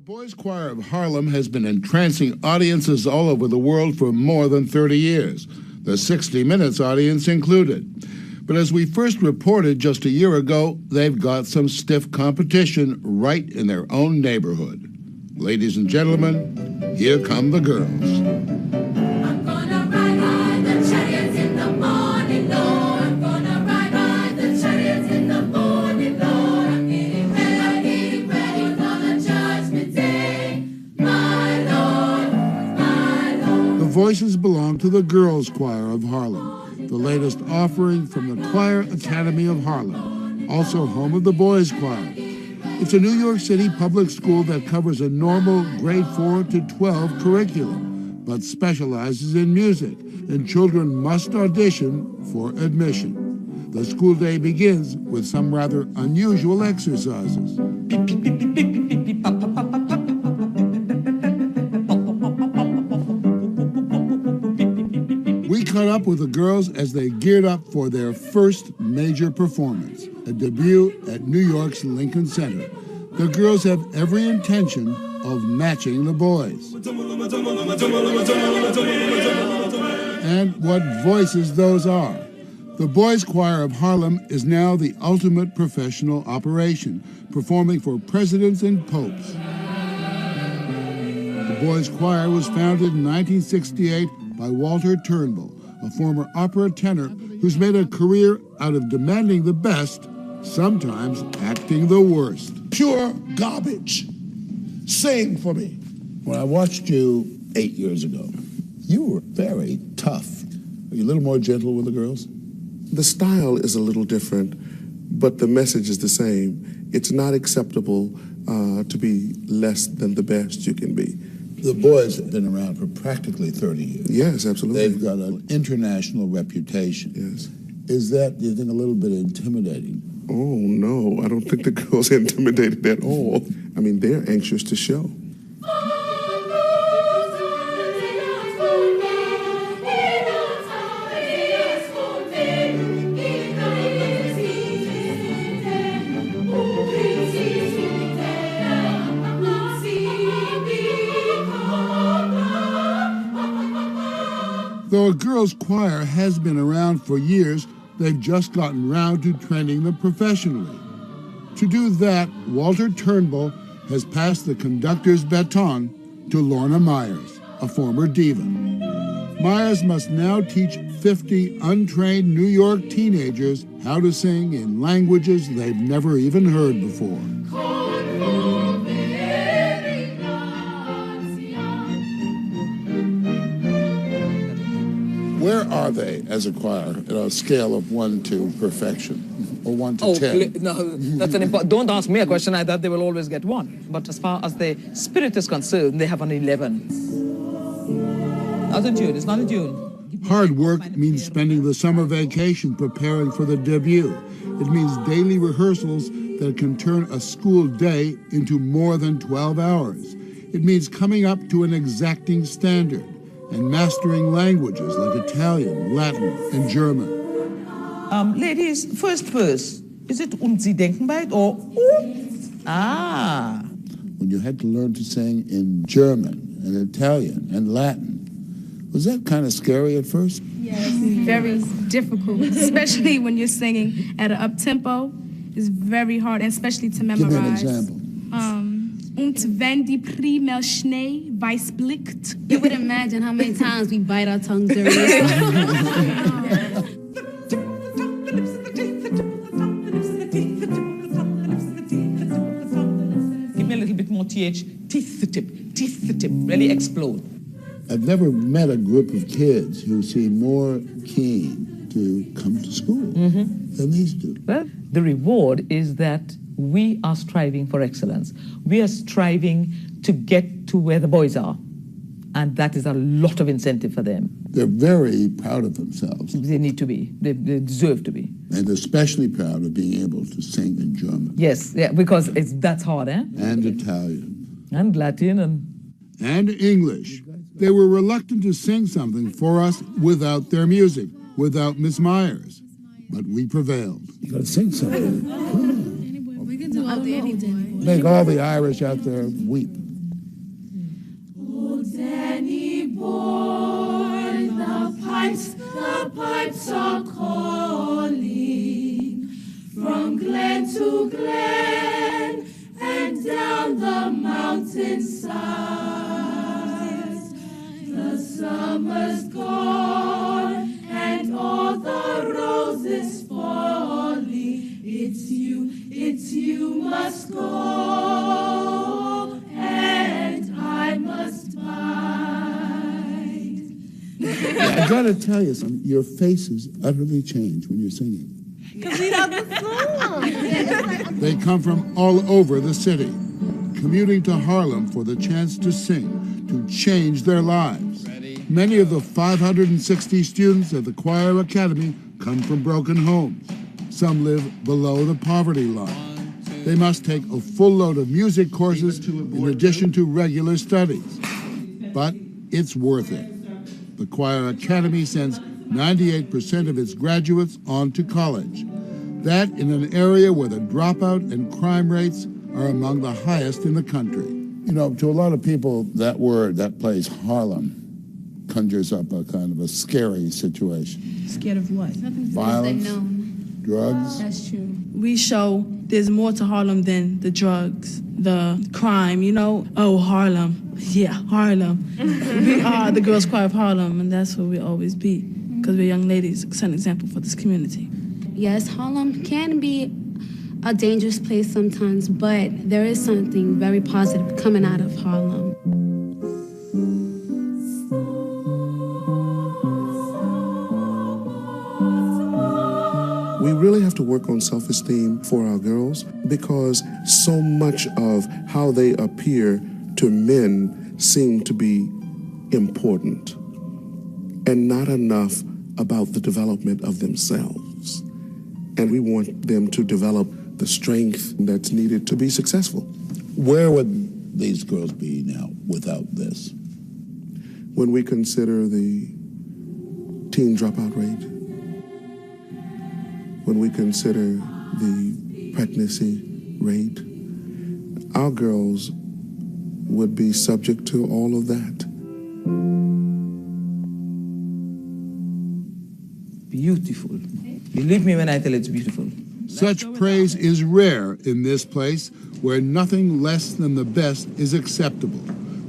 The Boys Choir of Harlem has been entrancing audiences all over the world for more than 30 years, the 60 Minutes audience included. But as we first reported just a year ago, they've got some stiff competition right in their own neighborhood. Ladies and gentlemen, here come the girls. I'm gonna ride the chariots in the morning, Lord. I'm gonna ride the chariots in the morning, Lord. I'm getting ready for the judgment day, my Lord, my Lord. The voices belong to the Girls Choir of Harlem, the latest offering from the Choir Academy of Harlem, also home of the Boys Choir. It's a New York City public school that covers a normal grade 4 to 12 curriculum, but specializes in music, and children must audition for admission. The school day begins with some rather unusual exercises. We caught up with the girls as they geared up for their first major performance, a debut at New York's Lincoln Center. The girls have every intention of matching the boys. And what voices those are. The Boys Choir of Harlem is now the ultimate professional operation, performing for presidents and popes. The Boys Choir was founded in 1968 by Walter Turnbull, a former opera tenor who's made a career out of demanding the best, sometimes acting the worst. Pure garbage. Sing for me. When I watched you 8 years ago, you were very tough. Are you a little more gentle with the girls? The style is a little different, but the message is the same. It's not acceptable to be less than the best you can be. The boys have been around for practically 30 years. Yes, absolutely. They've got an international reputation. Yes. Is that, do you think, a little bit intimidating? Oh, no, I don't think the girls are intimidated at all. I mean, they're anxious to show. Though a girls' choir has been around for years, they've just gotten round to training them professionally. To do that, Walter Turnbull has passed the conductor's baton to Lorna Myers, a former diva. Myers must now teach 50 untrained New York teenagers how to sing in languages they've never even heard before. Where are they as a choir on a scale of 1 to perfection, or 1 to 10? No, that's an important. Don't ask me a question. I thought they will always get 1. But as far as the spirit is concerned, they have an 11. Not a June. It's not a June. Hard work means spending the summer vacation preparing for the debut. It means daily rehearsals that can turn a school day into more than 12 hours. It means coming up to an exacting standard and mastering languages like Italian, Latin, and German. Ladies, first verse. Is it Sie denken weit or Ah. When you had to learn to sing in German and Italian and Latin, was that kind of scary at first? Yes, very difficult, especially when you're singing at an up-tempo. It's very hard, especially to memorize. Give me an example. Und wenn die Primel Schnee weiß blickt. You would imagine how many times we bite our tongues during this. Give me a little bit more TH. Teeth the tip, really explode. I've never met a group of kids who seem more keen to come to school than these do. Well, the reward is that we are striving for excellence. We are striving to get to where the boys are. And that is a lot of incentive for them. They're very proud of themselves. They need to be. They deserve to be. And especially proud of being able to sing in German. Yes, yeah, because that's hard, eh? And Italian. And Latin and English. They were reluctant to sing something for us without their music, without Miss Myers. But we prevailed. You gotta sing something. Come on. We can do all the anything. Make all the Irish out there weep. Danny boy, the pipes are calling from glen to glen and down the mountainside. The summer's gone and all the roses falling. It's you must go and I must bide. I gotta tell you something, your faces utterly change when you're singing. Because we love the song. They come from all over the city, commuting to Harlem for the chance to sing, to change their lives. Many of the 560 students at the Choir Academy come from broken homes. Some live below the poverty line. They must take a full load of music courses in addition to regular studies. But it's worth it. The Choir Academy sends 98% of its graduates on to college. That in an area where the dropout and crime rates are among the highest in the country. You know, to a lot of people, that word, that place, Harlem, conjures up a kind of a scary situation. Scared of what? Violence, drugs. That's true. We show there's more to Harlem than the drugs, the crime, you know? Oh, Harlem. Yeah, Harlem. We are the Girls Choir of Harlem, and that's what we'll always be, because we're young ladies, set an example for this community. Yes, Harlem can be a dangerous place sometimes, but there is something very positive coming out of Harlem. We really have to work on self-esteem for our girls because so much of how they appear to men seem to be important and not enough about the development of themselves. And we want them to develop the strength that's needed to be successful. Where would these girls be now without this? When we consider the teen dropout rate, when we consider the pregnancy rate, our girls would be subject to all of that. Beautiful. Believe me when I tell it's beautiful. Such praise is rare in this place where nothing less than the best is acceptable,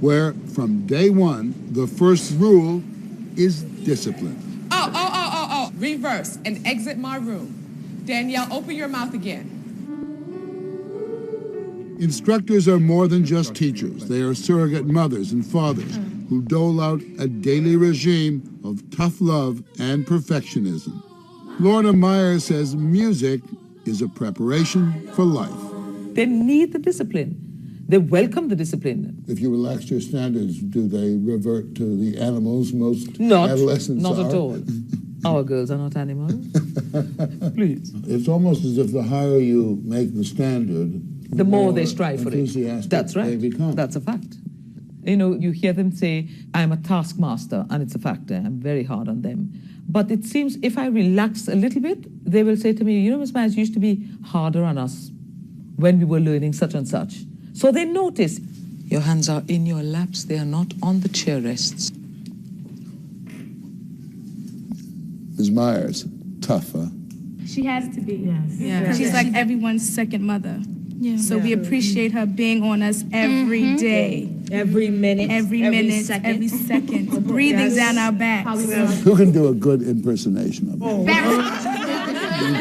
where from day one, the first rule is discipline. Oh, reverse and exit my room. Danielle, open your mouth again. Instructors are more than just teachers. They are surrogate mothers and fathers who dole out a daily regime of tough love and perfectionism. Lorna Meyer says music is a preparation for life. They need the discipline. They welcome the discipline. If you relax your standards, do they revert to the animals most adolescents Not are? at all. Our girls are not animals. Please. It's almost as if the higher you make the standard, the more they strive for it. Enthusiastic That's right. they become. That's a fact. You know, you hear them say, I'm a taskmaster, and it's a fact. I'm very hard on them. But it seems if I relax a little bit, they will say to me, you know, Miss Myers used to be harder on us when we were learning such and such. So they notice, your hands are in your laps, they are not on the chair rests. Ms. Myers, tough, huh? She has to be. Yes. Yeah. She's like everyone's second mother. Yeah. So we appreciate her being on us every day. Every minute. Every second. Breathing down our backs. Who can do a good impersonation of it? Oh.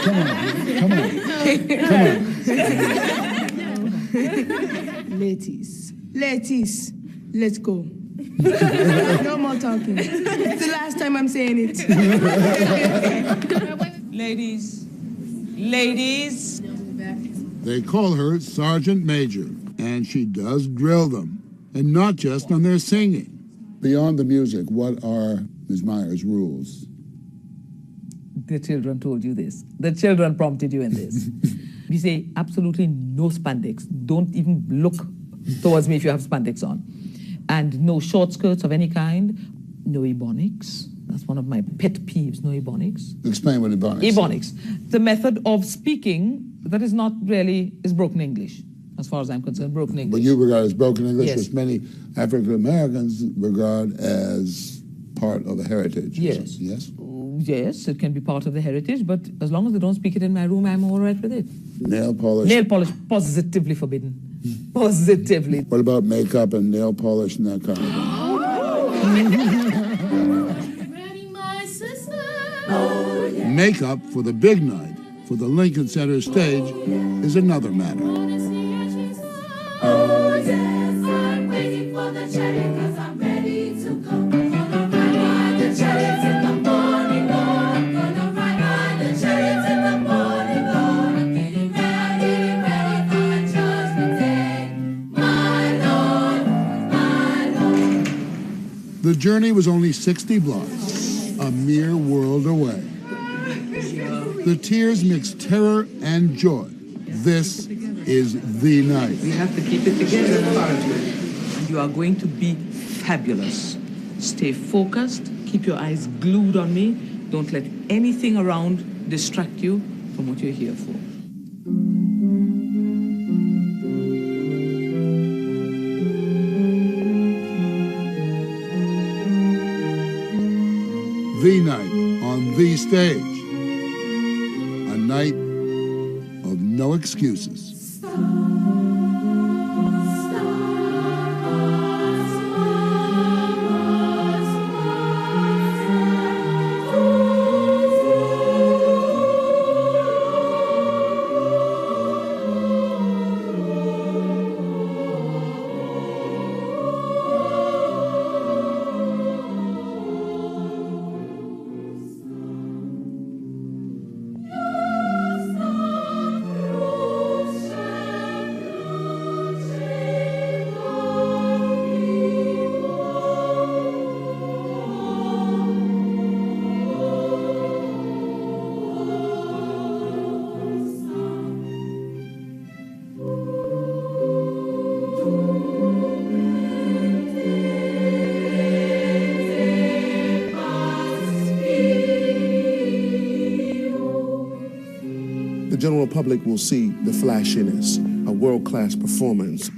Come on. Ladies, let's go. No more talking. It's the last time I'm saying it. Ladies. They call her Sergeant Major, and she does drill them, and not just on their singing. Beyond the music, what are Ms. Myers' rules? The children told you this. The children prompted you in this. We say absolutely no spandex. Don't even look towards me if you have spandex on. And no short skirts of any kind. No ebonics. That's one of my pet peeves, no ebonics. Explain what ebonics is. Ebonics. The method of speaking that is not really, is broken English. as far as I'm concerned, broken English. But you regard as broken English, Yes. which many African Americans regard as part of the heritage. Yes. Yes? Yes, it can be part of the heritage, but as long as they don't speak it in my room, I'm all right with it. Nail polish. Nail polish, positively forbidden. Positively. What about makeup and nail polish and that kind of thing? Ready, my sister. Makeup for the big night, for the Lincoln Center stage, is another matter. Oh, yes, I'm waiting for the chariot 'cause I'm ready to go. Ride the chariots in the morning, Lord. I'm gonna ride the chariots in the morning, Lord. I'm getting ready for the judgment day. My Lord, my Lord. The journey was only 60 blocks, a mere world away. The tears mixed terror and joy. This is the night. We have to keep it together. You are going to be fabulous. Stay focused. Keep your eyes glued on me. Don't let anything around distract you from what you're here for. The night on the stage. A night of no excuses. The general public will see the flashiness, a world-class performance,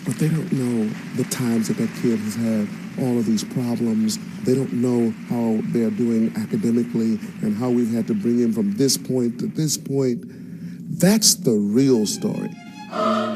but they don't know the times that that kid has had all of these problems. They don't know how they're doing academically and how we've had to bring him from this point to this point. That's the real story. Oh,